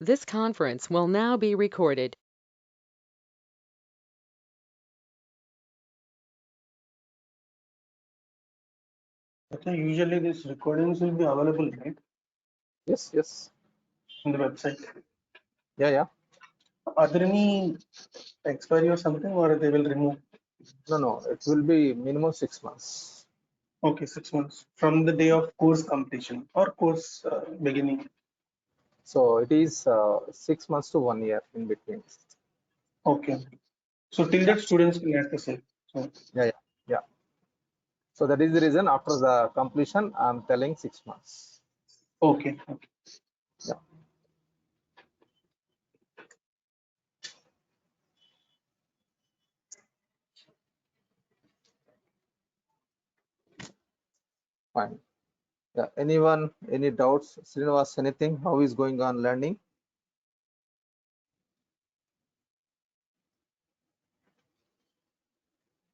This conference will now be recorded. Okay, usually these recordings will be available, right, Yes, yes. in the website. Yeah. Are there any expiry or something, or they will remove? No, it will be minimum 6 months. Okay, 6 months from the day of course completion or course beginning. So it is 6 months to 1 year in between. Okay. So till that students can access it. So Yeah. So that is the reason after the completion, I'm telling 6 months. okay. Yeah. Fine. Yeah. Anyone, any doubts? Srinivas, anything? How is going on learning?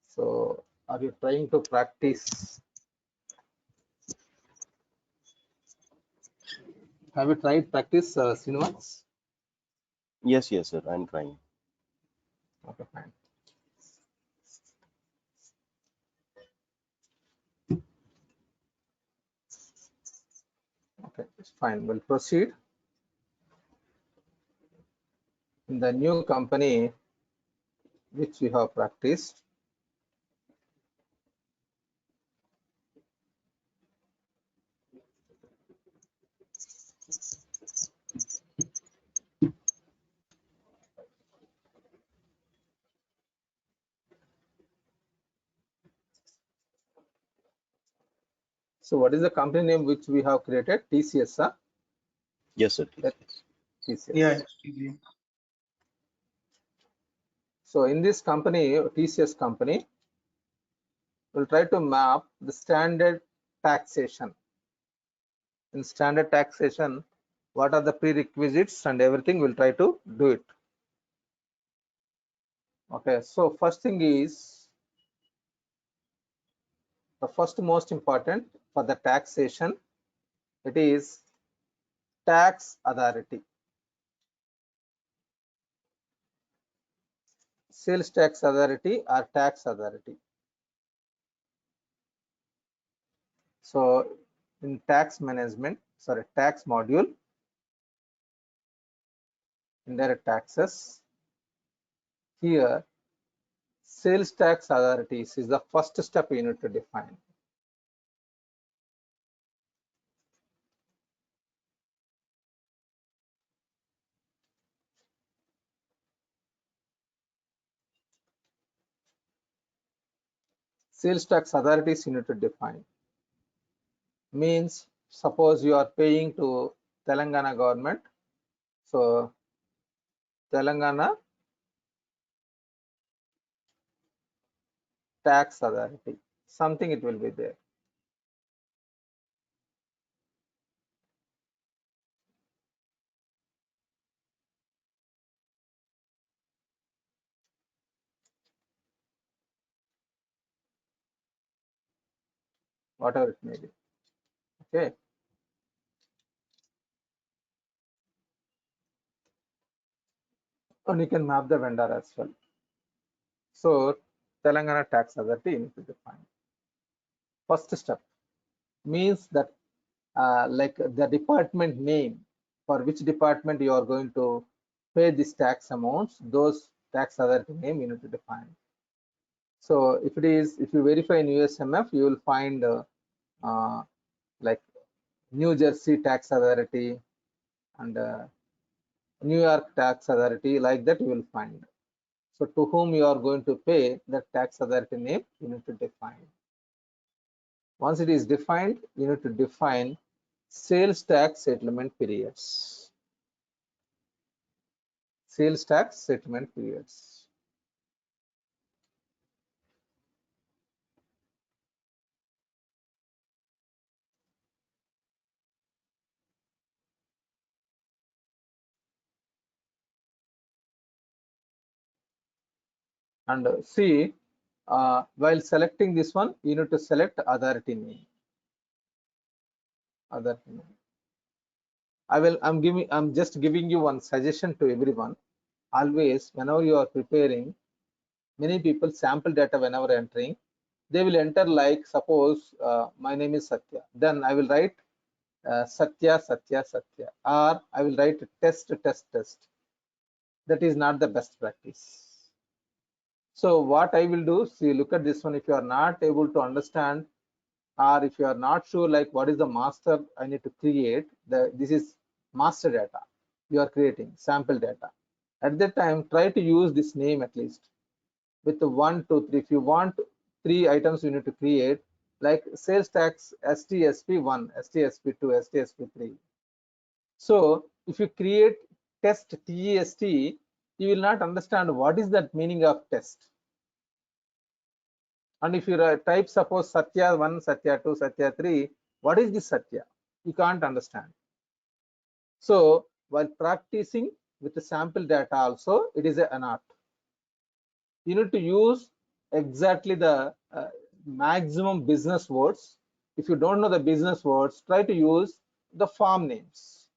So are you trying to practice? Have you tried practice, Srinivas? Yes, sir. I'm trying. Okay, fine. Okay, it's fine. We'll proceed. In the new company which we have practiced, so what is the company name which we have created? TCS, huh? Yes, sir. TCS. Yeah. So in this company, TCS company, we'll try to map the standard taxation. In standard taxation, what are the prerequisites and everything, we'll try to do it. Okay, so first thing is, the first most important for the taxation, it is tax authority. Sales tax authority or tax authority. So in tax management, tax module, indirect taxes, here sales tax authorities is the first step you need to define. Sales tax authorities you need to define. Means suppose you are paying to Telangana government, so Telangana tax authority, something it will be there. Whatever it may be. Okay. And you can map the vendor as well. So Telangana tax authority you need to define. First step means that like the department name, for which department you are going to pay this tax amounts, those tax authority name you need to define. So if you verify in USMF, you will find like New Jersey tax authority and New York tax authority, like that you will find. So to whom you are going to pay, the tax authority name you need to define. Once it is defined, you need to define sales tax settlement periods. Sales tax settlement periods. And see, while selecting this one, you need to select authority name. Authority name. I'm just giving you one suggestion to everyone. Always, whenever you are preparing, many people sample data whenever entering, they will enter like, suppose my name is Satya. Then I will write Satya, Satya, Satya, or I will write test, test, test. That is not the best practice. So what I will do, see, look at this one. If you are not able to understand, or if you are not sure like what is the master I need to create, this is master data you are creating, sample data. At that time, try to use this name at least with the 1, 2, 3. If you want 3 items you need to create, like sales tax STSP1, STSP2, STSP3. So if you create test TEST, you will not understand what is that meaning of test. And if you type suppose Satya 1, Satya 2, Satya 3, what is this Satya? You can't understand. So while practicing with the sample data also, it is an art. You need to use exactly the maximum business words. If you don't know the business words, try to use the farm names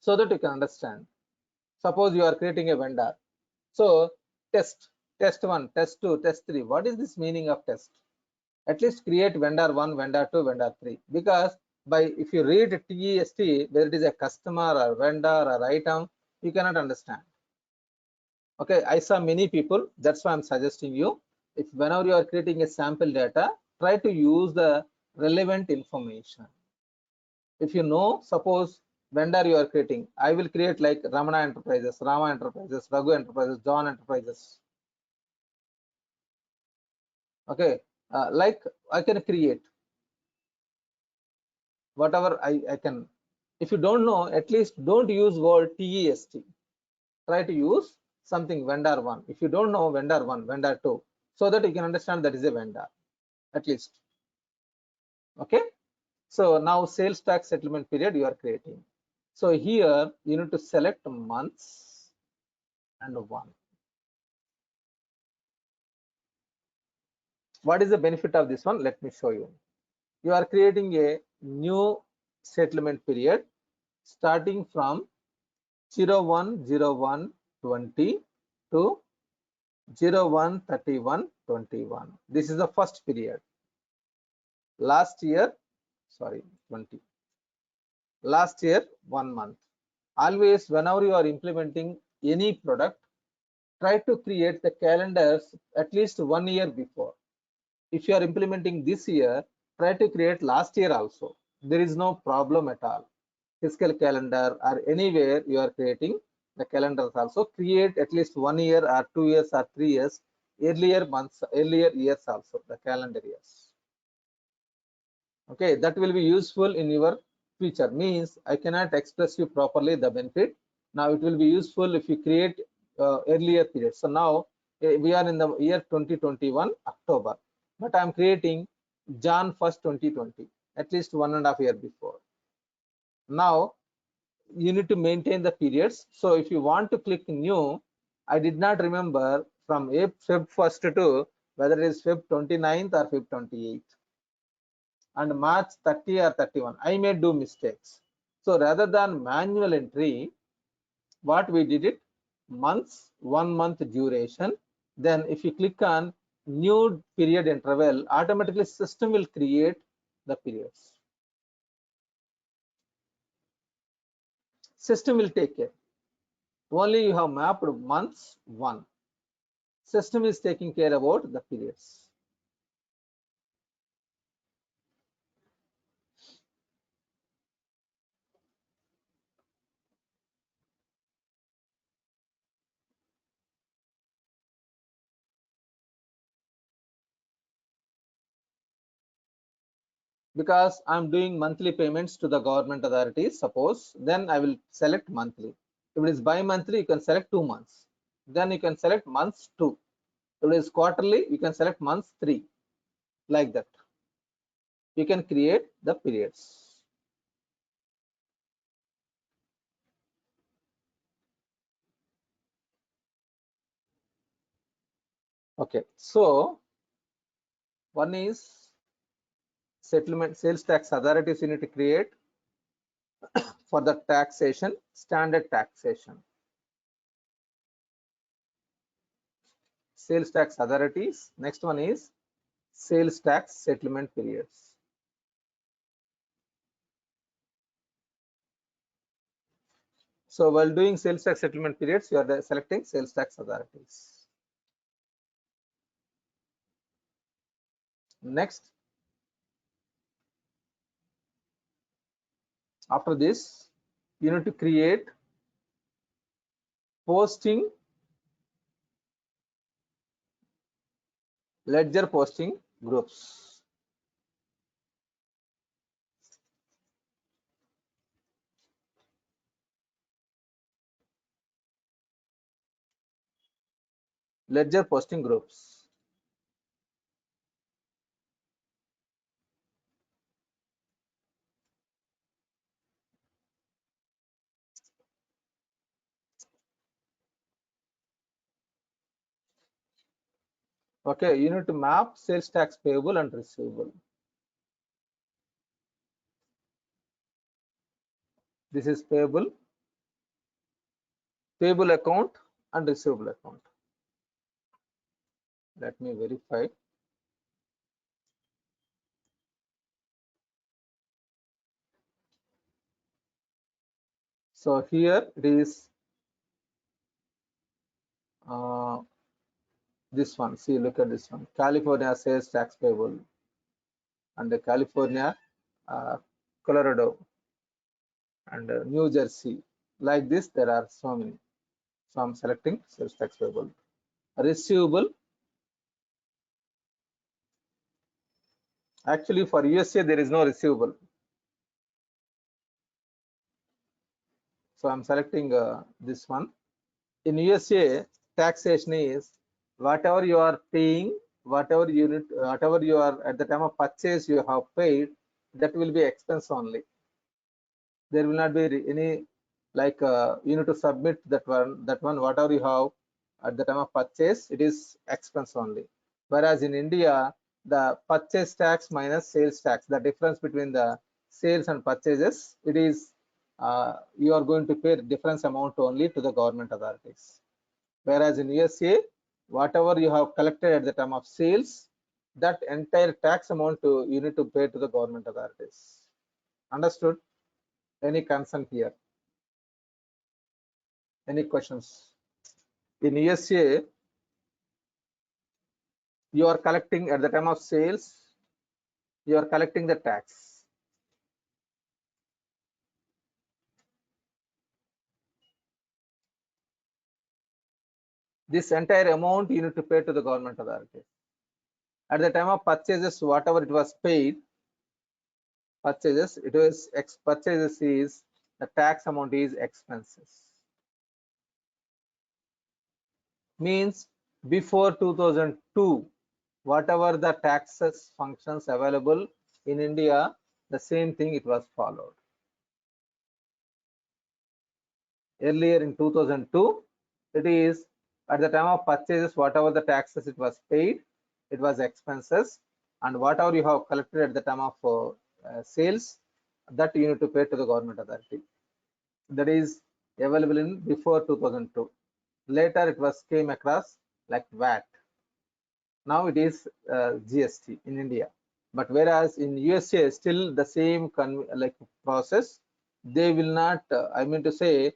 so that you can understand. Suppose you are creating a vendor. So test 1, test 2, test 3. What is this meaning of test? At least create vendor 1, vendor 2, vendor 3. Because if you read TEST, whether it is a customer or vendor or item, you cannot understand. Okay, I saw many people, that's why I'm suggesting you, if whenever you are creating a sample data, try to use the relevant information. If you know, suppose vendor you are creating, I will create like Ramana Enterprises, Rama Enterprises, Raghu Enterprises, John Enterprises. Okay, like I can create whatever I can. If you don't know, at least don't use word TEST. Try to use something vendor 1. If you don't know vendor 1, vendor 2, so that you can understand that is a vendor at least. Okay, so now sales tax settlement period you are creating. So here you need to select months and 1. What is the benefit of this one? Let me show you. You are creating a new settlement period starting from 01/01/20 to 01/31/21. This is the first period. Last year, sorry, 20. Last year, 1 month. Always, whenever you are implementing any product, try to create the calendars at least 1 year before. If you are implementing this year, try to create last year also. There is no problem at all. Fiscal calendar or anywhere you are creating the calendars also, create at least 1 year or 2 years or 3 years, earlier months, earlier years also, the calendar years. Okay, that will be useful in your future. Means I cannot express you properly the benefit. Now it will be useful if you create earlier period. So now we are in the year 2021 October, but I'm creating Jan 1st 2020, at least 1.5 years before. Now you need to maintain the periods. So if you want to click new, I did not remember from Feb 1st to whether it is Feb 29th or Feb 28th. And March 30 or 31, I may do mistakes. So rather than manual entry, what we did it, months, 1 month duration. Then if you click on new period interval, automatically system will create the periods. System will take care. Only you have mapped months 1. System is taking care about the periods. Because I'm doing monthly payments to the government authorities, suppose, then I will select monthly. If it is bi-monthly, you can select 2 months. Then you can select months 2. If it is quarterly, you can select months 3. Like that. You can create the periods. Okay, so one is settlement, sales tax authorities you need to create. for the taxation, standard taxation. Sales tax authorities. Next one is sales tax settlement periods. So while doing sales tax settlement periods, you are selecting sales tax authorities. Next, after this, you need to create posting, ledger posting groups. Ledger posting groups. Okay, you need to map sales tax payable and receivable. This is payable account and receivable account. Let me verify. So here it is this one. See, look at this one. California sales tax payable and the California, Colorado and New Jersey. Like this, there are so many. So I'm selecting sales tax payable. Receivable. Actually, for USA, there is no receivable. So I'm selecting this one. In USA, taxation is whatever you are paying, whatever you are at the time of purchase you have paid, that will be expense only. There will not be any like you need to submit that one whatever you have at the time of purchase, it is expense only. Whereas in India, the purchase tax minus sales tax, the difference between the sales and purchases, it is you are going to pay difference amount only to the government authorities. Whereas in USA, whatever you have collected at the time of sales, that entire tax amount you need to pay to the government authorities. Understood? Any concern here? Any questions? In USA, you are collecting at the time of sales, you are collecting the tax. This entire amount you need to pay to the government authority. At the time of purchases, whatever it was paid, purchases is the tax amount is expenses. Means before 2002, whatever the taxes functions available in India, the same thing it was followed. Earlier in 2002, it is at the time of purchases, whatever the taxes it was paid, it was expenses, and whatever you have collected at the time of sales, that you need to pay to the government authority. That is available in before 2002. Later it was came across like VAT. Now it is GST in India. But whereas in USA, still the same like process, they will not, I mean to say,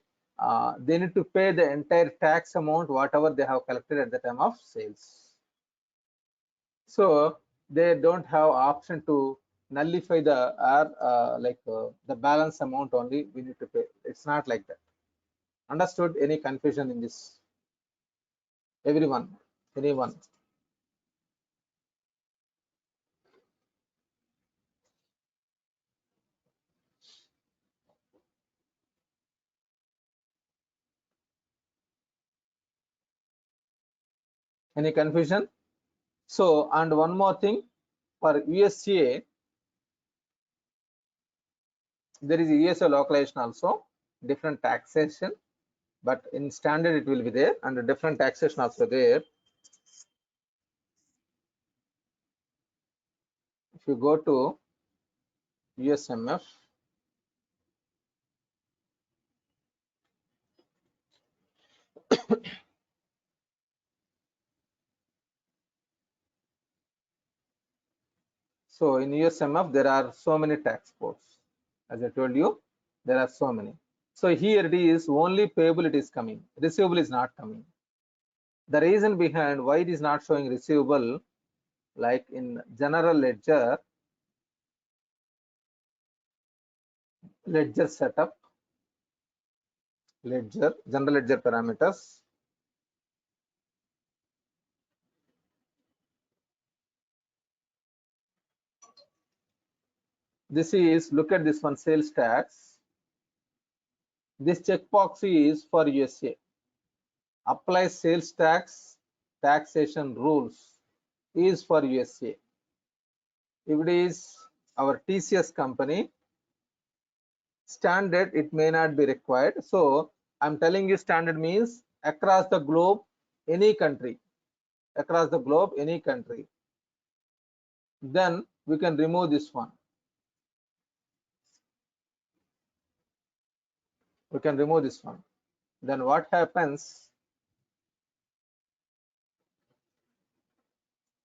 they need to pay the entire tax amount, whatever they have collected at the time of sales. So they don't have option to nullify the the balance amount only we need to pay. It's not like that. Understood? Any confusion in this? Everyone? Anyone? Any confusion? So, and one more thing, for USA, there is USA localization also, different taxation, but in standard it will be there, and a different taxation also there. If you go to USMF, So in USMF, there are so many tax codes. As I told you, there are so many. So here it is only payable it is coming, receivable is not coming. The reason behind why it is not showing receivable, like in general ledger setup, general ledger parameters. This is, look at this one, sales tax. This checkbox is for USA. Apply sales tax taxation rules is for USA. If it is our TCS company, standard, it may not be required. So I'm telling you standard means across the globe, any country, across the globe, any country. Then we can remove this one. We can remove this one. Then what happens?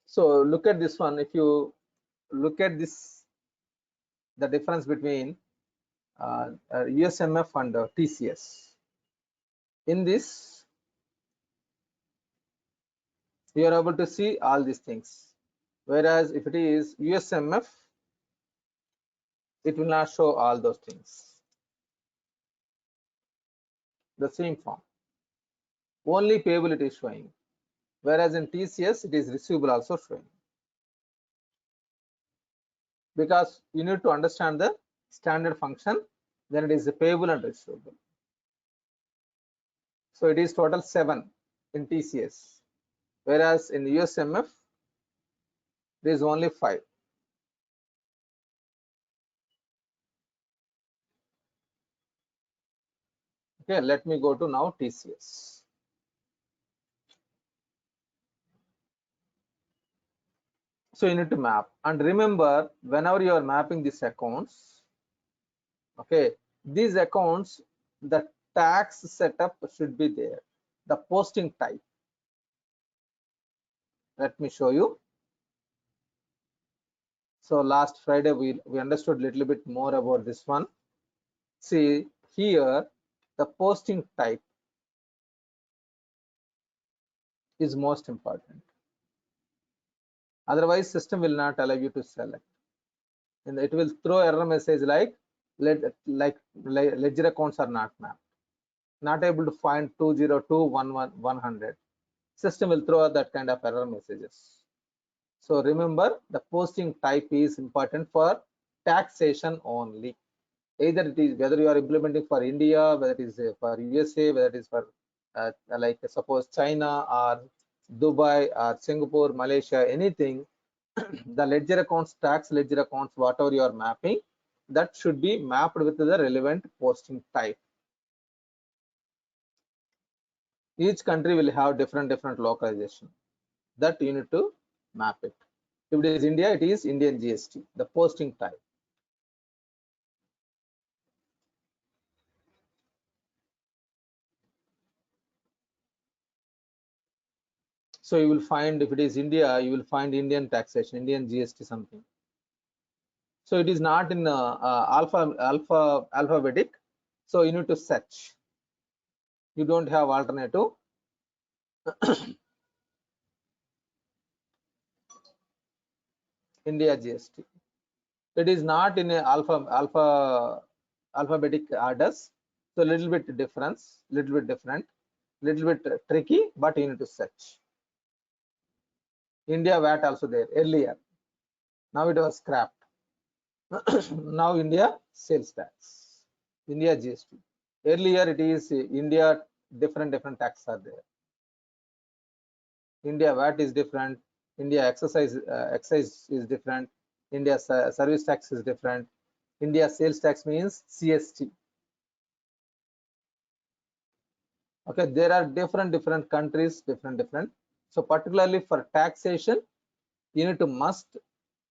So look at this one. If you look at this, the difference between USMF and TCS. In this, you are able to see all these things. Whereas if it is USMF, it will not show all those things. The same form. Only payable it is showing. Whereas in TCS, it is receivable also showing. Because you need to understand the standard function, then it is the payable and receivable. So it is total 7 in TCS. Whereas in USMF, there is only 5. Okay, let me go to now TCS. So you need to map, and remember, whenever you are mapping these accounts, okay, these accounts, the tax setup should be there, the posting type. Let me show you. So last Friday we understood a little bit more about this one. See here, the posting type is most important. Otherwise, system will not allow you to select, and it will throw error message like ledger accounts are not mapped, not able to find 2021100. System will throw that kind of error messages. So remember, the posting type is important for taxation only. Either it is whether you are implementing for India, whether it is for USA, whether it is for like suppose China or Dubai or Singapore, Malaysia, anything, the ledger accounts, tax ledger accounts, whatever you are mapping, that should be mapped with the relevant posting type. Each country will have different localization, that you need to map it. If it is India, it is Indian GST, the posting type. So you will find, if it is India, you will find Indian taxation, Indian GST something. So it is not in alphabetic. So you need to search. You don't have alternative. India GST. It is not in a alphabetic orders. So a little bit different, little bit tricky, but you need to search. India VAT also there earlier. Now it was scrapped. Now India sales tax, India GST. Earlier it is India, different taxes are there. India VAT is different. India excise is different. India service tax is different. India sales tax means CST. Okay, there are different countries, different. So particularly for taxation, you need to must,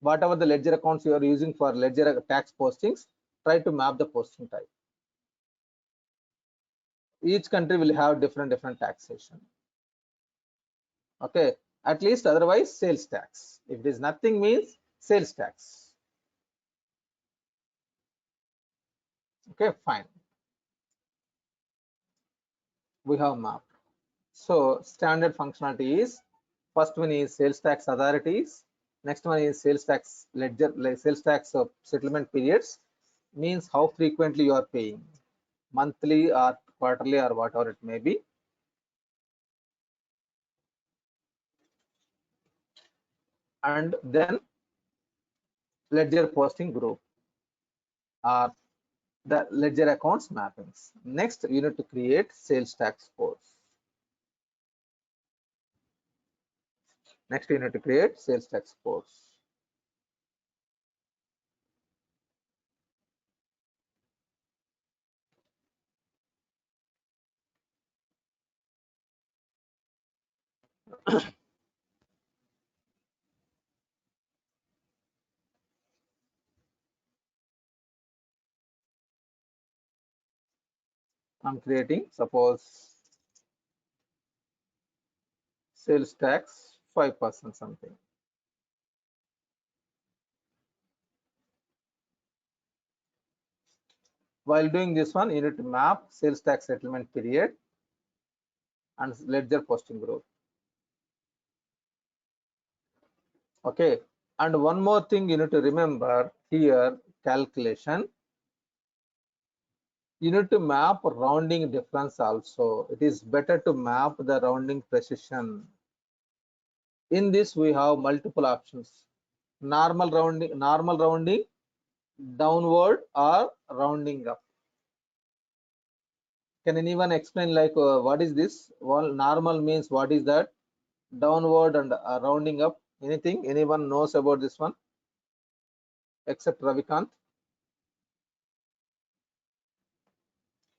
whatever the ledger accounts you are using for ledger tax postings, try to map the posting type. Each country will have different taxation. Okay, at least otherwise sales tax. If it is nothing means sales tax. Okay, fine. We have mapped. So standard functionality is, first one is sales tax authorities, next one is sales tax ledger, like sales tax of settlement periods, means how frequently you are paying, monthly or quarterly or whatever it may be. And then ledger posting group or the ledger accounts mappings. Next, you need to create sales tax codes. Next, you need to create sales tax codes. I'm creating, suppose, sales tax 5% something. While doing this one, you need to map sales tax settlement period and ledger posting group. Okay, and one more thing you need to remember here, calculation. You need to map rounding difference also. It is better to map the rounding precision. In this, we have multiple options: normal rounding, downward, or rounding up. Can anyone explain, like, what is this? Well, normal means what is that? Downward and rounding up. Anything? Anyone knows about this one? Except Ravikant.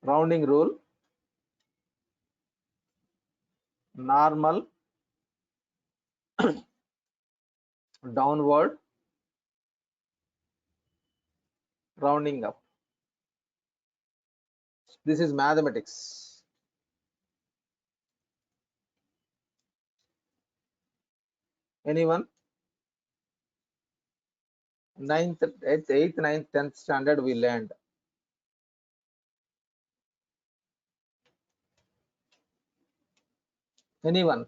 Rounding rule. Normal, downward, rounding up. This is mathematics. Anyone? 9th, 8th, 9th, 10th standard we learned. Anyone?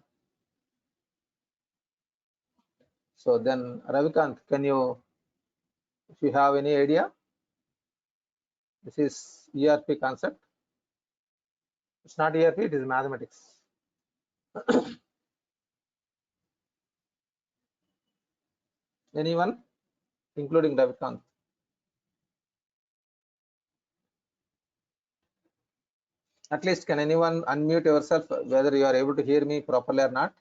So then, Ravikant, can you, if you have any idea? This is ERP concept. It's not ERP, it is mathematics. Anyone, including Ravikant? At least, can anyone unmute yourself, whether you are able to hear me properly or not?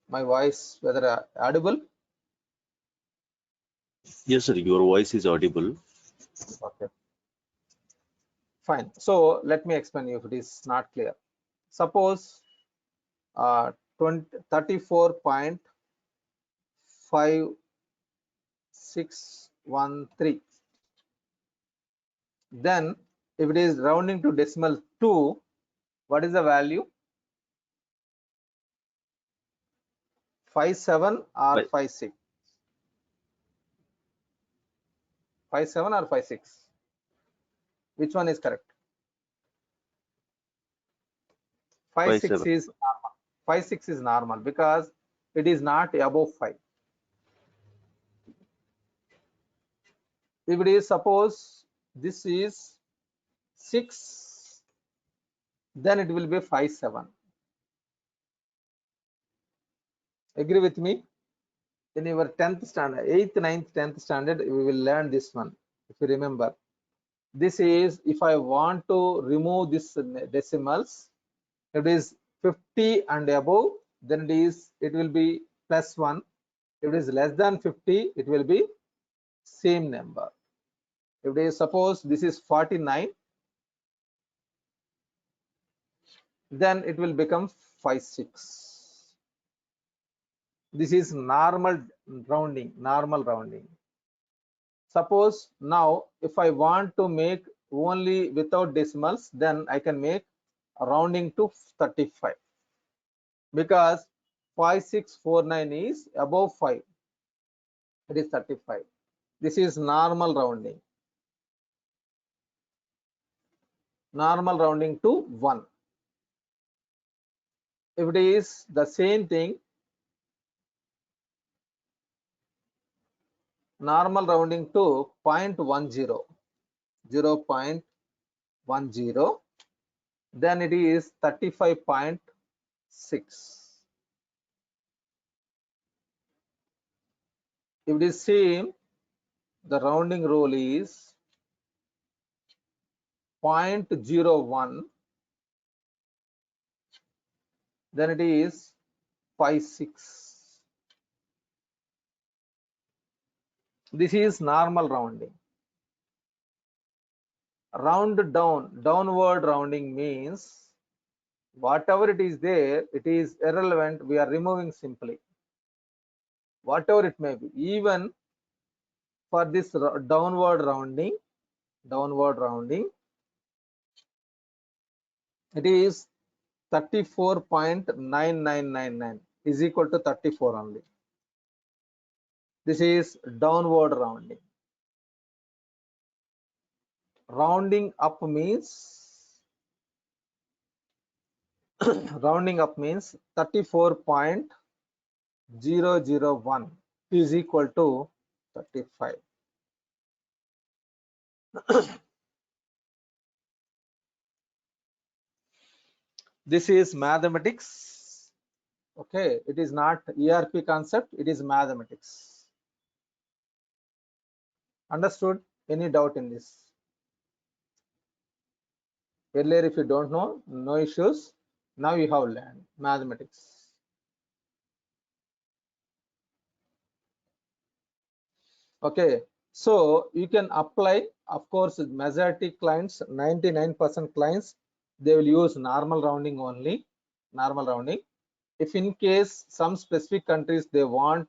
My voice, whether audible? Yes, sir. Your voice is audible. Okay. Fine. So let me explain you if it is not clear. Suppose 34.5613. Then if it is rounding to decimal 2, what is the value? 57 or Right. 56? 57 or 56? Which one is correct? 56 57. is normal. 56 is normal because it is not above 5. If it is, suppose this is 6, then it will be 57. Agree with me? In your 10th standard, 8th, 9th, 10th standard, we will learn this one. If you remember, this is, if I want to remove this decimals, it is 50 and above, then it will be +1. If it is less than 50, it will be same number. If it is, suppose this is 49, then it will become 56. This is normal rounding. Suppose now if I want to make only without decimals, then I can make rounding to 35. because 5649 is above 5. It is 35. This is normal rounding. Normal rounding to 1. If it is the same thing, normal rounding to 0.10, 0.10, then it is 35.6. If it is same, the rounding rule is 0.01, then it is 56. This is normal rounding. Round down, downward rounding means whatever it is there, it is irrelevant. We are removing simply. Whatever it may be, even for this downward rounding, it is 34.9999 is equal to 34 only. This is downward rounding. Rounding up means rounding up means 34.001 is equal to 35. This is mathematics. Okay, it is not ERP concept, it is mathematics. Understood? Any doubt in this? Earlier, if you don't know, no issues. Now you have learned mathematics. Okay, so you can apply, of course, majority clients, 99% clients, they will use normal rounding only, normal rounding. If in case some specific countries they want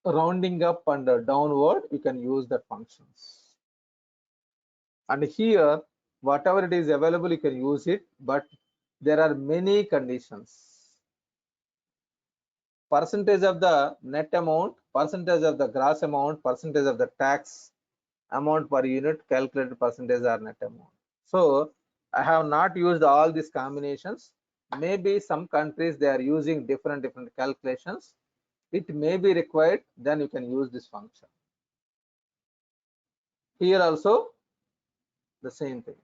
rounding up and downward, you can use that functions. And here, whatever it is available, you can use it, but there are many conditions. Percentage of the net amount, percentage of the gross amount, percentage of the tax amount per unit, calculated percentage or net amount. So I have not used all these combinations. Maybe some countries they are using different calculations. It may be required, then you can use this function. Here also the same thing.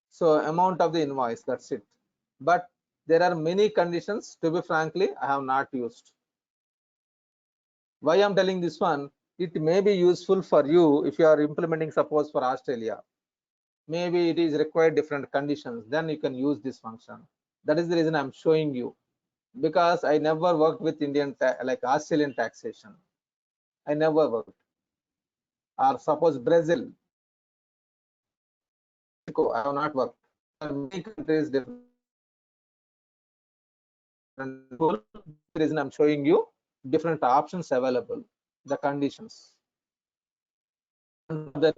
So amount of the invoice, that's it. But there are many conditions, to be frankly, I have not used. Why I'm telling this one, it may be useful for you if you are implementing, suppose for Australia. Maybe it is required different conditions, then you can use this function. That is the reason I'm showing you, because I never worked with Indian like Australian taxation. I never worked. Or suppose Brazil, I have not worked. Many countries different. The reason I'm showing you different options available, the conditions. And the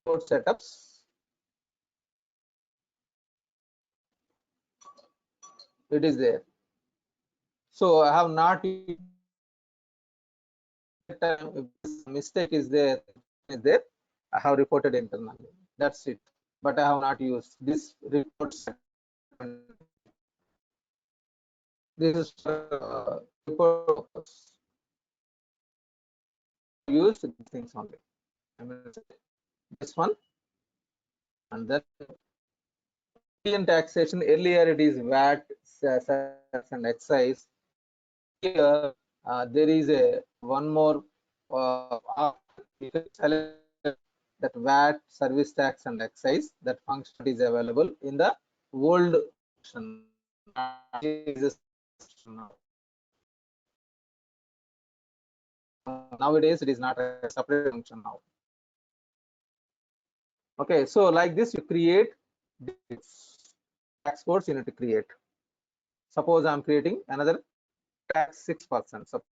setups, it is there. So I have not, if this mistake is there, I have reported internally. That's it. But I have not used this report. This is report use things only. I mean, this one, and then Indian taxation. Earlier it is VAT, cess and excise. Here there is a one more you can select that VAT, service tax and excise. That function is available in the old function. Nowadays it is not a separate function now. Okay, so like this you create tax codes, you need to create. Suppose I'm creating another tax 6%. Suppose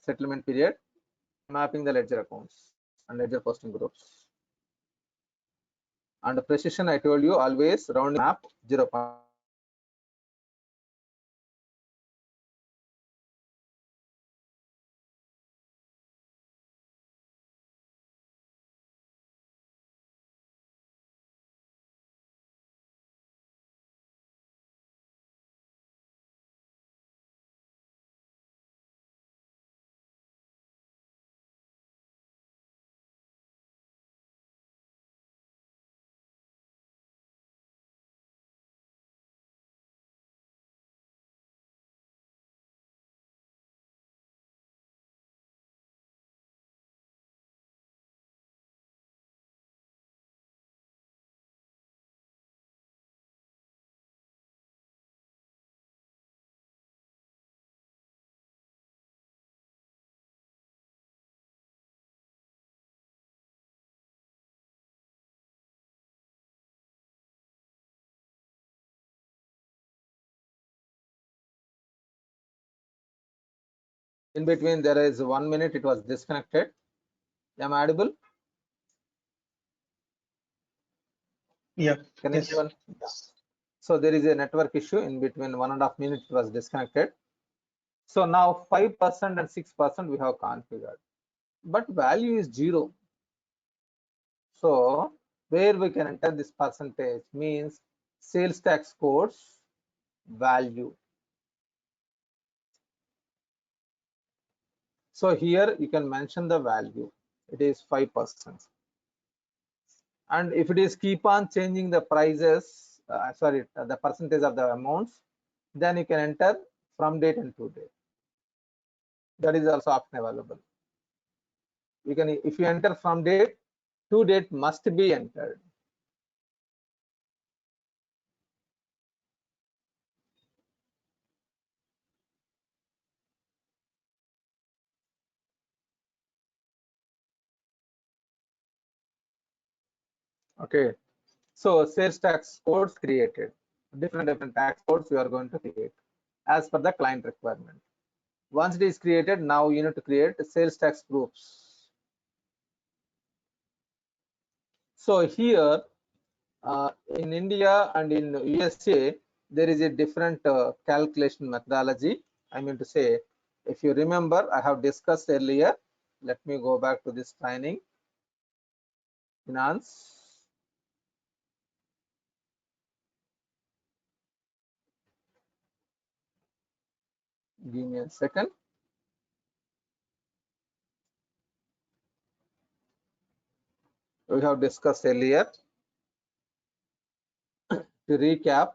Settlement period, mapping the ledger accounts and ledger posting groups. And the precision, I told you, always round map 0. In between, there is 1 minute, it was disconnected. Am I audible? Yeah. Can Yes. anyone? Yeah. So there is a network issue in between 1.5 minutes, it was disconnected. So now 5% and 6% we have configured, but value is 0. So where we can enter this percentage means sales tax codes value. So here you can mention the value. It is 5%. And if it is keep on changing the prices, the percentage of the amounts, then you can enter from date and to date. That is also option available. You can, if you enter from date, to date must be entered. Okay. So sales tax codes created. Different tax codes we are going to create as per the client requirement. Once it is created, now you need to create sales tax groups. So here in India and in USA, there is a different calculation methodology. I mean to say, if you remember, I have discussed earlier. Let me go back to this training. Finance. Give me a second. We have discussed earlier. To recap,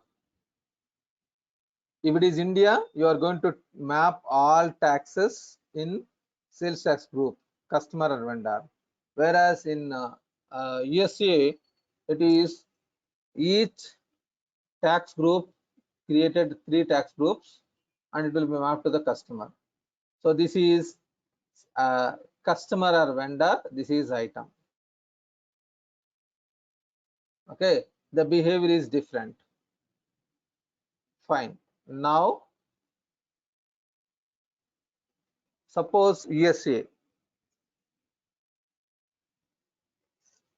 if it is India, you are going to map all taxes in sales tax group, customer or vendor. Whereas in USA, it is each tax group created 3 tax groups and it will be mapped to the customer. So this is customer or vendor, this is item. Okay, the behavior is different. Fine. Now suppose USA,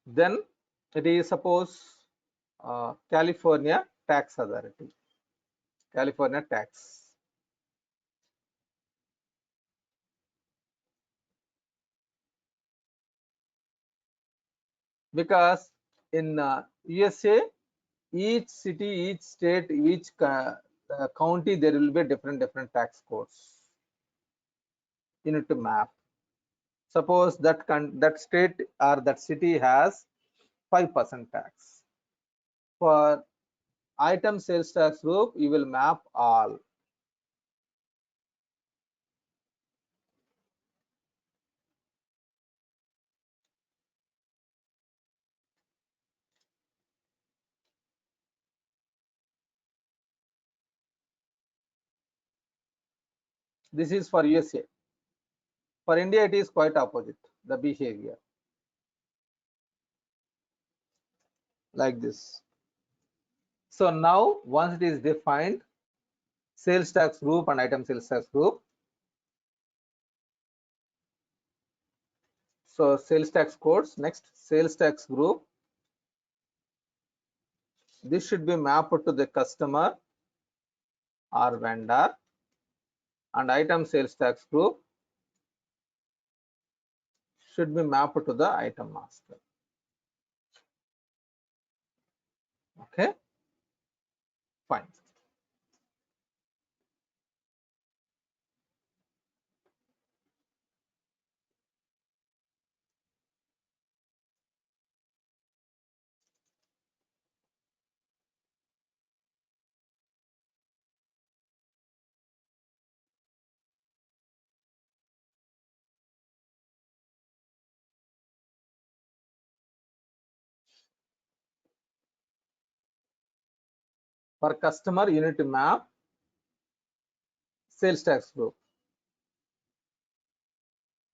then it is suppose California Tax Authority, California tax. Because in USA, each city, each state, each county, there will be different tax codes. You need to map. Suppose that state or that city has 5% tax. For item sales tax group, you will map all. This is for USA. For India, it is quite opposite, the behavior. Like this. So now once it is defined, sales tax group and item sales tax group. So sales tax codes, next sales tax group. This should be mapped to the customer or vendor, and item sales tax group should be mapped to the item master. Okay, fine. For customer, you need to map sales tax group.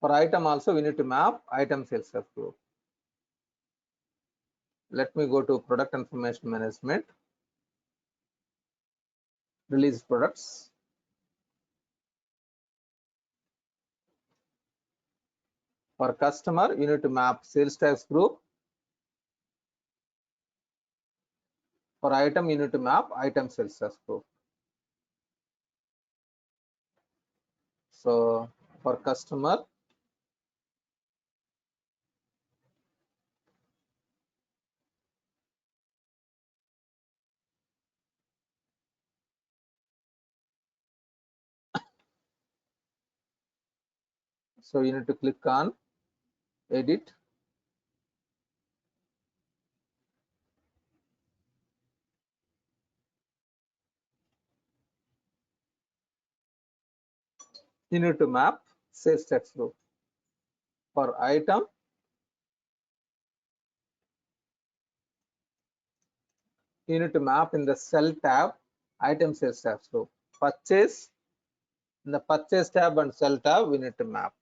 For item also, we need to map item sales tax group. Let me go to product information management, release products. For customer, you need to map sales tax group. For item, you need to map item sales tax group. So for customer, so you need to click on edit. You need to map sales tax group. For item, you need to map in the cell tab item sales tax group. Purchase, in the purchase tab and cell tab, we need to map.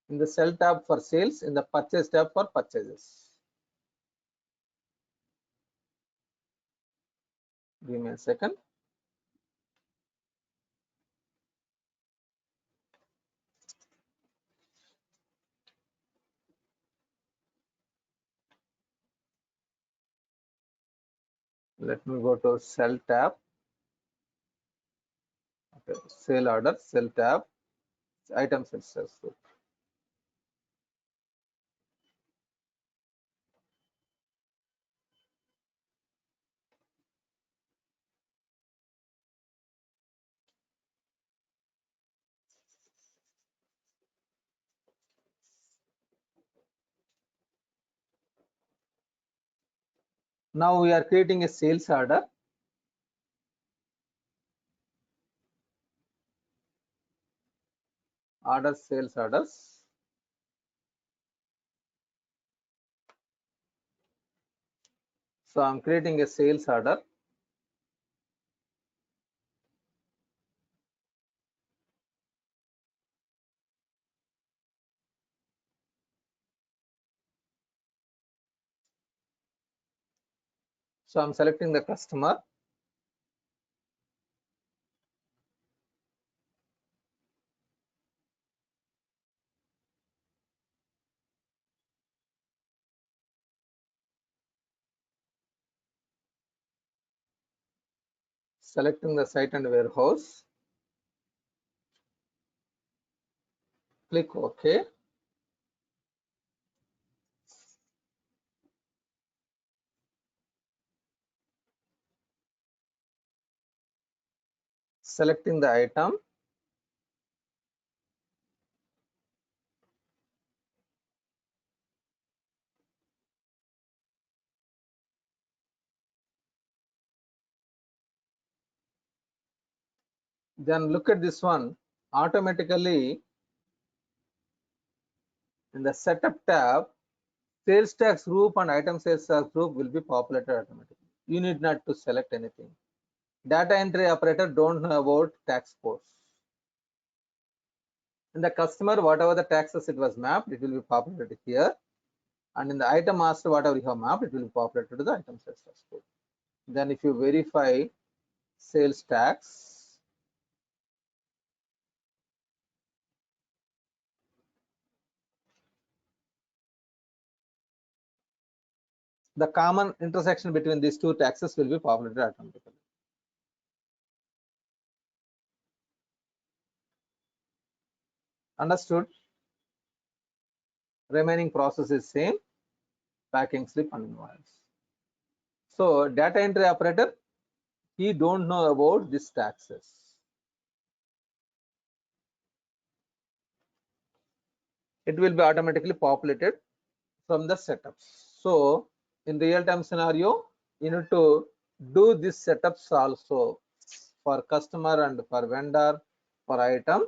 In the cell tab for sales, in the purchase tab for purchases. Give me a second. Let me go to cell tab. Okay, sale order, cell tab, item sales tax group. Now we are creating a sales order. Order sales orders. So I'm creating a sales order. So I'm selecting the customer. Selecting the site and warehouse. Click OK. Selecting the item. Then look at this one. Automatically in the setup tab, sales tax group and item sales tax group will be populated automatically. You need not to select anything. Data entry operator don't know about tax codes. In the customer, whatever the taxes it was mapped, it will be populated here. And in the item master, whatever you have mapped, it will be populated to the item sales tax code. Then if you verify sales tax, the common intersection between these two taxes will be populated automatically. Understood? Remaining process is same, packing slip and invoice. So data entry operator, he don't know about these taxes. It will be automatically populated from the setups. So in real-time scenario, you need to do these setups also for customer and for vendor, for item.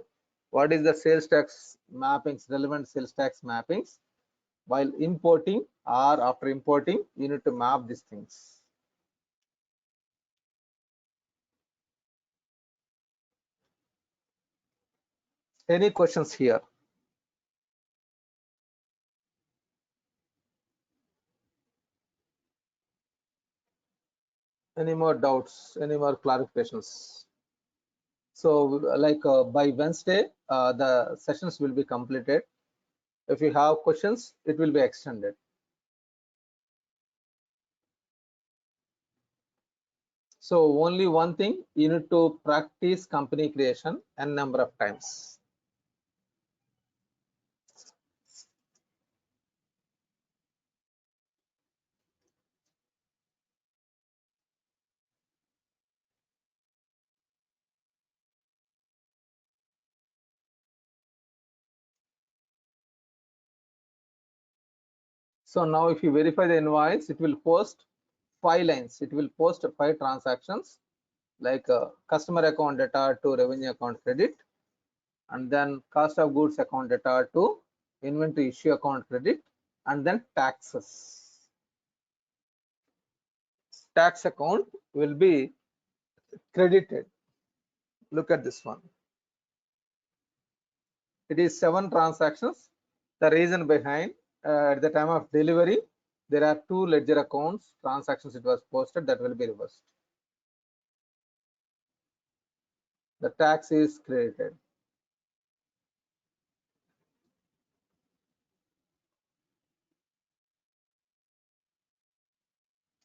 What is the sales tax mappings, relevant sales tax mappings? While importing or after importing, you need to map these things. Any questions here? Any more doubts? Any more clarifications? So like by Wednesday, the sessions will be completed. If you have questions, it will be extended. So only one thing, you need to practice company creation n number of times. So now if you verify the invoice, it will post 5 lines. It will post 5 transactions like customer account data to revenue account credit, and then cost of goods account data to inventory issue account credit, and then taxes. Tax account will be credited. Look at this one. It is 7 transactions. The reason behind, at the time of delivery, there are 2 ledger accounts transactions it was posted that will be reversed. The tax is credited.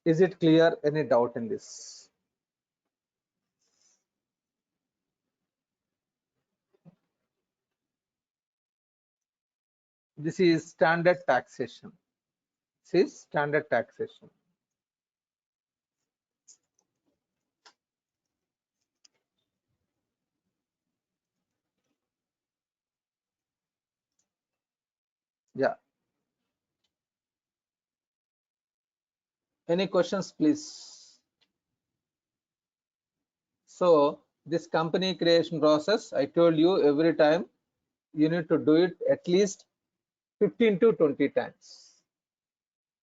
Is it clear? Any doubt in this? This is standard taxation. This is standard taxation. Yeah. Any questions, please? So this company creation process, I told you every time you need to do it at least 15 to 20 times.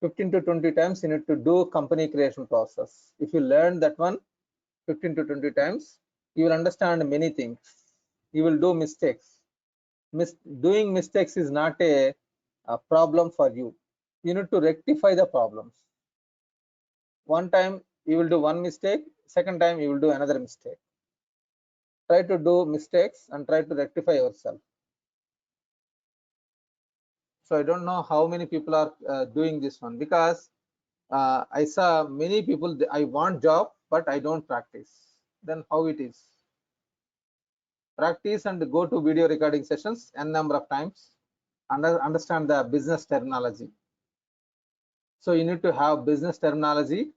15 to 20 times you need to do company creation process. If you learn that one 15 to 20 times, you will understand many things. You will do mistakes. Doing mistakes is not a problem for you. You need to rectify the problems. One time you will do one mistake, second time you will do another mistake. Try to do mistakes and try to rectify yourself. So I don't know how many people are doing this one, because I saw many people, I want job but I don't practice. Then how it is? Practice and go to video recording sessions n number of times and understand the business terminology. So you need to have business terminology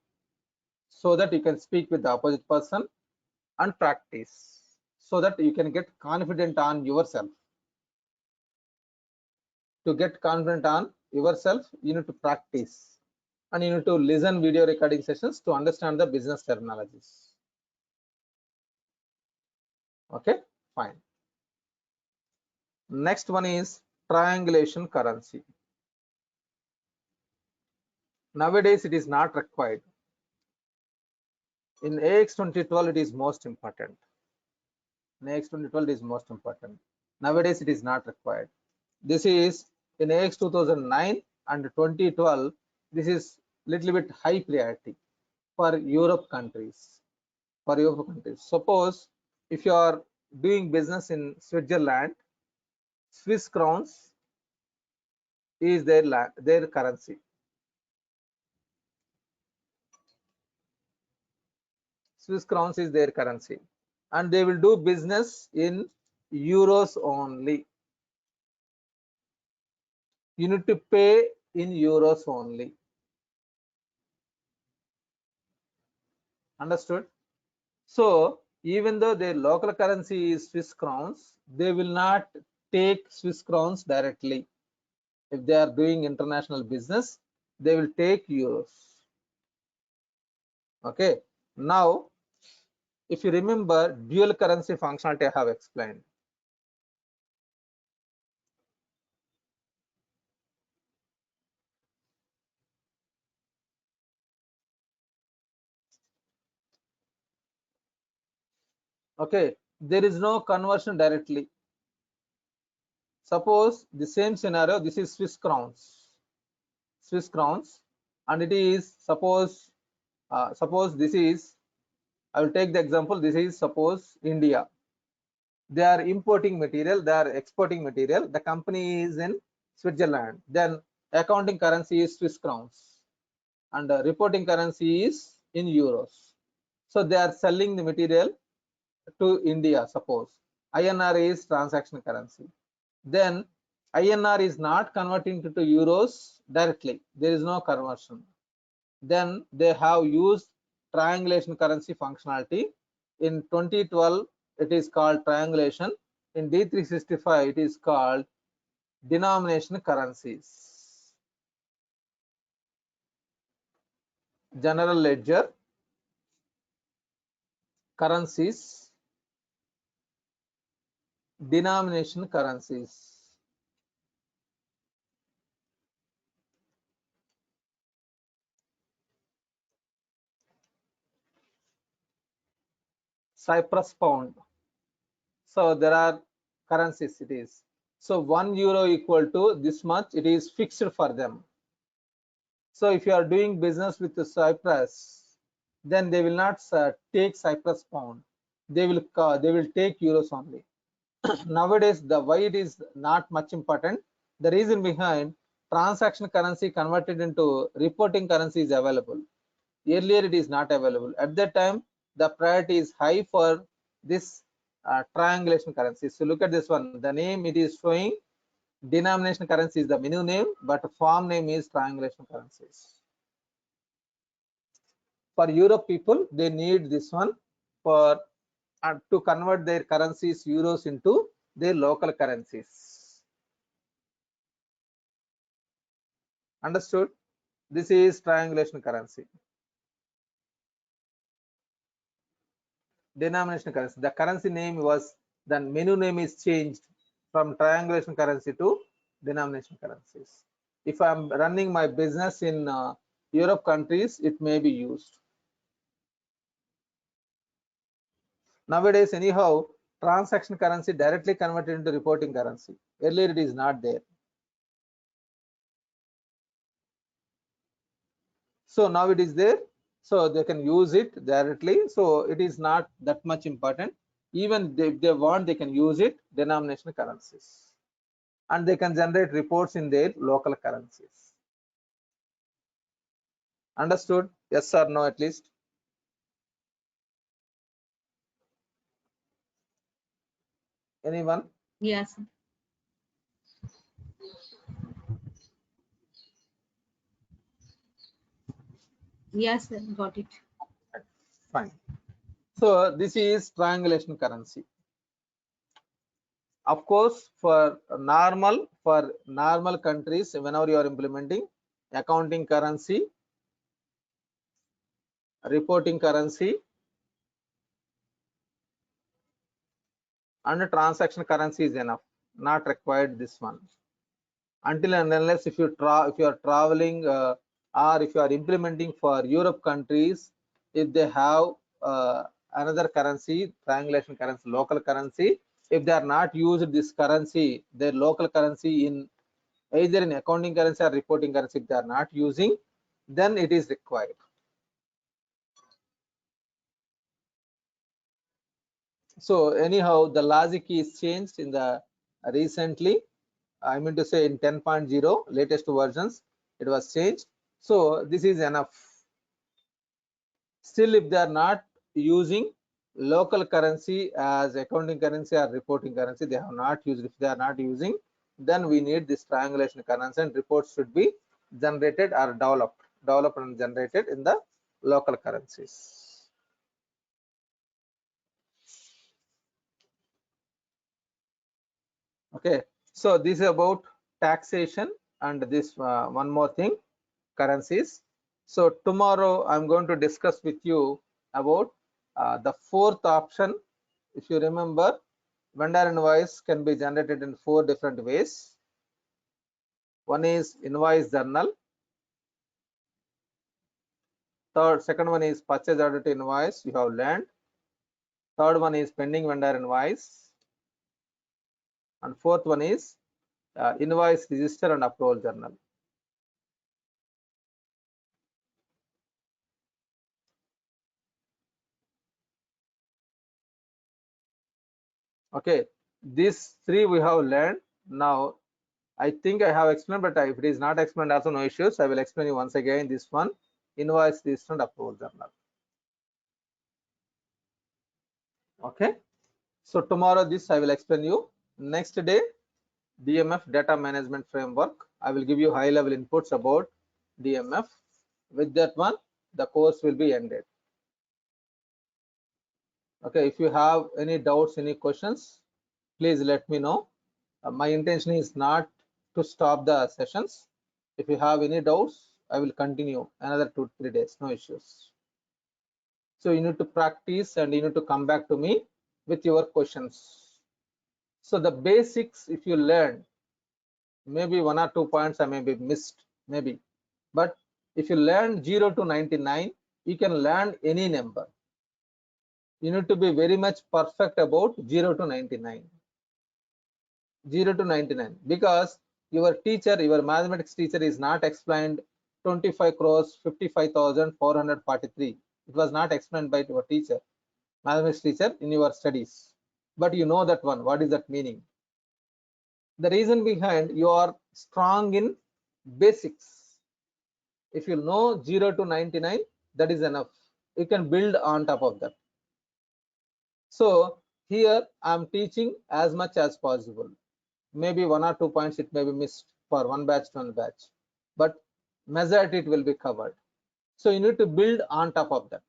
so that you can speak with the opposite person, and practice so that you can get confident on yourself. To get confident on yourself, you need to practice and you need to listen video recording sessions to understand the business terminologies. Okay, fine. Next one is triangulation currency. Nowadays it is not required. In AX 2012 it is most important. In AX 2012 it is most important. Nowadays, it is not required. This is in AX 2009 and 2012. This is little bit high priority for Europe countries. For Europe countries, suppose if you are doing business in Switzerland, Swiss crowns is their currency. Swiss crowns is their currency, and they will do business in euros only. You need to pay in euros only. Understood? So even though their local currency is Swiss crowns, they will not take Swiss crowns directly. If they are doing international business, they will take euros. Okay. Now, if you remember, dual currency functionality I have explained. Okay, there is no conversion directly. Suppose the same scenario, this is Swiss crowns, and it is suppose this is, I will take the example, this is suppose India. They are importing material, they are exporting material, the company is in Switzerland, then accounting currency is Swiss crowns and reporting currency is in euros. So they are selling the material to India, suppose INR is transaction currency. Then INR is not converting to euros directly, there is no conversion. Then they have used triangulation currency functionality. In 2012 it is called triangulation, in D365 it is called denomination currencies. General ledger currencies, denomination currencies. Cyprus pound. So there are currencies it is. So 1 euro equal to this much, it is fixed for them. So if you are doing business with the Cyprus, then they will not take Cyprus pound. They will take euros only. Nowadays, why it is not much important. The reason behind, transaction currency converted into reporting currency is available. Earlier it is not available. At that time, the priority is high for this triangulation currency. So look at this one. The name it is showing, denomination currency is the menu name, but form name is triangulation currencies. For Europe people, they need this one for to convert their currencies euros into their local currencies. Understood? This is triangulation currency. Denomination currency. The currency name was, the menu name is changed from triangulation currency to denomination currencies. If I'm running my business in Europe countries, it may be used. Nowadays, anyhow, transaction currency directly converted into reporting currency. Earlier, it is not there. So now it is there. So they can use it directly. So it is not that much important. Even if they want, they can use it, denomination currencies. And they can generate reports in their local currencies. Understood? Yes or no, at least? Anyone? Yes. Yes, sir. Got it. Fine. So this is triangulation currency. Of course, for normal countries, whenever you are implementing accounting currency, reporting currency, and transaction currency is enough. Not required this one. Until and unless if you are traveling or if you are implementing for Europe countries, if they have another currency, triangulation currency, local currency, if they are not used this currency, their local currency in either in accounting currency or reporting currency, if they are not using, then it is required. So anyhow, the logic is changed in the recently, I mean to say in 10.0 latest versions, it was changed. So this is enough. Still, if they are not using local currency as accounting currency or reporting currency, they have not used. If they are not using, then we need this triangulation currency, and reports should be generated or developed and generated in the local currencies. Okay, so this is about taxation, and this one more thing, currencies. So tomorrow I'm going to discuss with you about the fourth option. If you remember, vendor invoice can be generated in 4 different ways. One is invoice journal. Second one is purchase order to invoice, you have learned. Third one is pending vendor invoice. And fourth one is invoice register and approval journal. Okay, these 3 we have learned. Now I think I have explained, but if it is not explained also no issues. I will explain you once again this one, invoice register and approval journal. Okay, so tomorrow this I will explain you. Next day, DMF data management framework. I will give you high level inputs about DMF. With that one, the course will be ended. Okay, if you have any doubts, any questions, please let me know. My intention is not to stop the sessions. If you have any doubts, I will continue another 2-3 days, no issues. So you need to practice and you need to come back to me with your questions. So the basics, if you learn, maybe 1 or 2 points I may be missed, maybe. But if you learn 0 to 99, you can learn any number. You need to be very much perfect about 0 to 99. 0 to 99, because your teacher, your mathematics teacher is not explained 25 crores 55,443. It was not explained by your teacher, mathematics teacher, in your studies. But you know that one. What is that meaning? The reason behind, you are strong in basics. If you know 0 to 99, that is enough. You can build on top of that. So here I am teaching as much as possible. Maybe 1 or 2 points it may be missed for one batch to one batch, but majority it will be covered. So you need to build on top of that.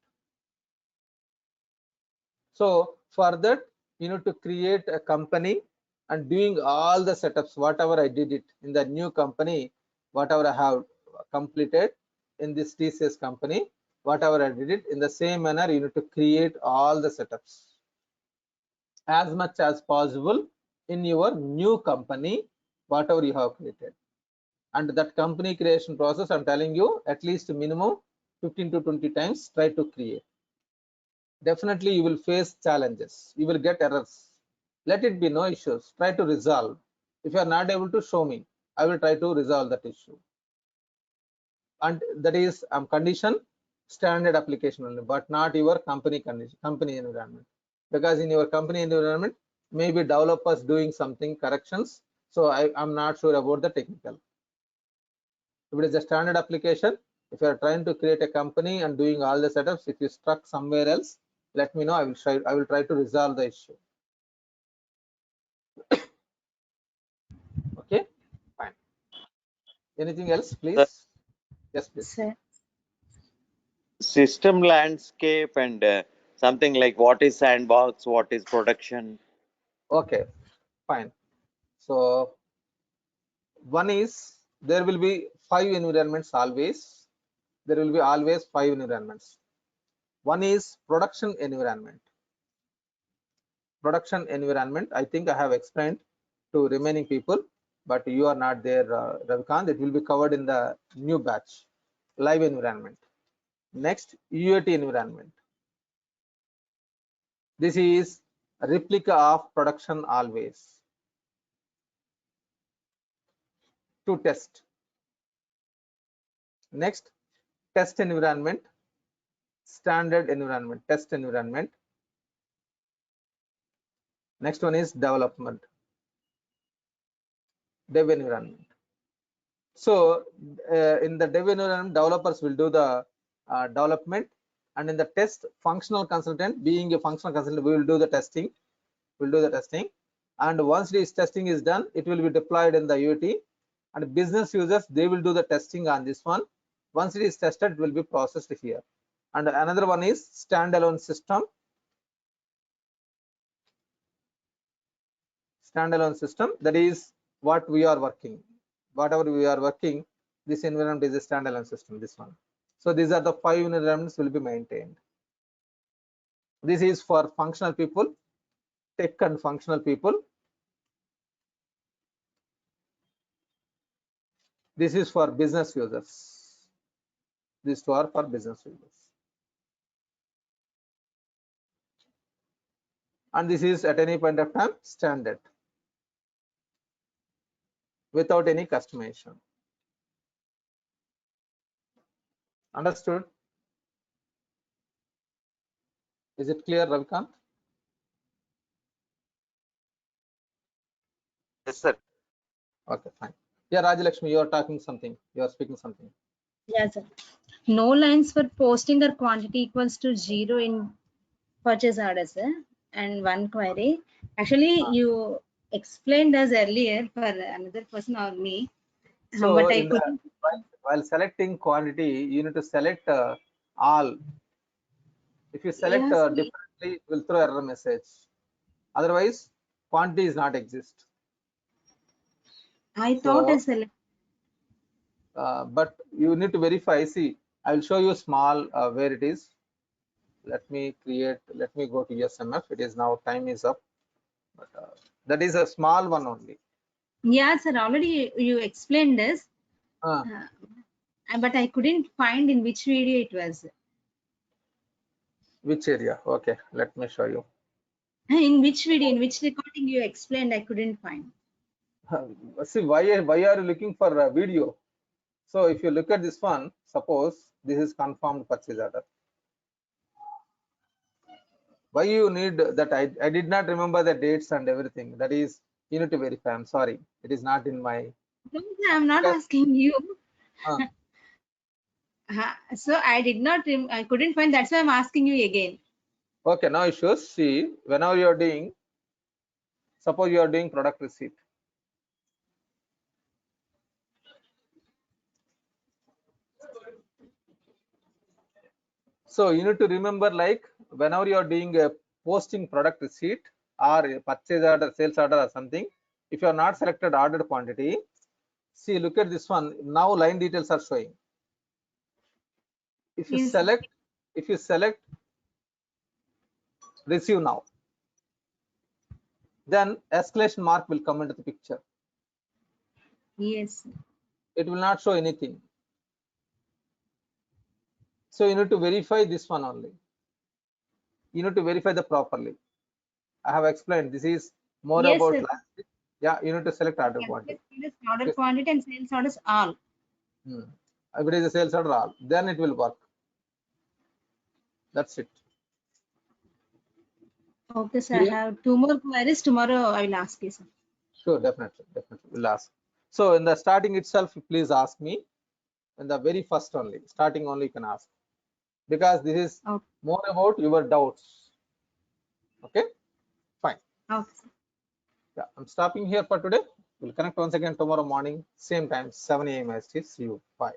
So for that, you need to create a company and doing all the setups, whatever I did it in the new company, whatever I have completed in this TCS company, whatever I did it in the same manner, you need to create all the setups as much as possible in your new company, whatever you have created. And that company creation process, I'm telling you, at least minimum 15 to 20 times try to create. Definitely you will face challenges, you will get errors. Let it be, no issues. Try to resolve. If you are not able to, show me. I will try to resolve that issue. And that is condition standard application only, but not your company condition, company environment. Because in your company environment, maybe developers doing something corrections. So I'm not sure about the technical. If it is a standard application, if you are trying to create a company and doing all the setups, if you stuck somewhere else, let me know. I will try to resolve the issue. Okay, fine. Anything else, please? Yes, please. Sir, System landscape and something like what is sandbox, what is production. Okay, fine. So one is, there will be 5 environments always. There will be always 5 environments. One is production environment. Production environment, I think I have explained to remaining people, but you are not there, Ravikant. It will be covered in the new batch. Live environment. Next, UAT environment. This is replica of production always to test. Next, test environment, standard environment, test environment. Next one is development, dev environment. So in the dev environment, developers will do the development, and in the test, functional consultant, being a functional consultant, we will do the testing. We'll do the testing, and once this testing is done, it will be deployed in the UAT, and business users, they will do the testing on this one. Once it is tested, it will be processed here. And another one is standalone system. Standalone system, that is what we are working. Whatever we are working, this environment is a standalone system, this one. So these are the 5 environments will be maintained. This is for functional people, tech and functional people. This is for business users. These two are for business users. And this is at any point of time standard, without any customization. Understood? Is it clear, Ravikant? Yes, sir. Okay, fine. Yeah, Rajalakshmi, you are talking something. You are speaking something. Yes, sir. No lines for posting or quantity equals to 0 in purchase order, sir. And one query. Actually, you explained us earlier for another person or me, So but I in the, couldn't. while selecting quantity, you need to select all. If you select Yes, differently, it will throw error message. Otherwise, quantity is not exist. I thought So, I selected. but you need to verify. See, I will show you small where it is. Let me go to SMF. It is now, time is up. But that is a small one only. Yeah, sir. Already you explained this, but I couldn't find in which video it was. Which area? Okay, let me show you. In which video, in which recording you explained, I couldn't find. See, why are you looking for a video? So if you look at this one, suppose this is confirmed purchase order. Why you need that? I did not remember the dates and everything. That is, you need to verify. I'm sorry, it is not in my. No, sir, I'm not Because- asking you. Uh, So I did not. I couldn't find. That's why I'm asking you again. okay, now issues. See, whenever you are doing, suppose you are doing product receipt. So you need to remember, like whenever you are doing a posting product receipt or a purchase order, sales order or something, if you are not selected ordered quantity, see, look at this one. Now line details are showing. If you Yes. select receive now, then escalation mark will come into the picture. Yes. It will not show anything. So you need to verify this one only. You need to verify the properly. I have explained. This is more Yes, about sir. last. Yeah, you need to select order quantity. Order quantity and sales orders all. If it is a sales order, all, then it will work. That's it. Okay, sir. I Clear? have 2 more queries. Tomorrow I will ask you, sir. Sure, definitely, we'll ask. So in the starting itself, please ask me. In the very first only, starting only, you can ask, because this is Okay. more about your doubts. Okay, fine. Okay, sir. Yeah, I'm stopping here for today. We'll connect once again tomorrow morning, same time, 7 a.m. IST. See you. Bye.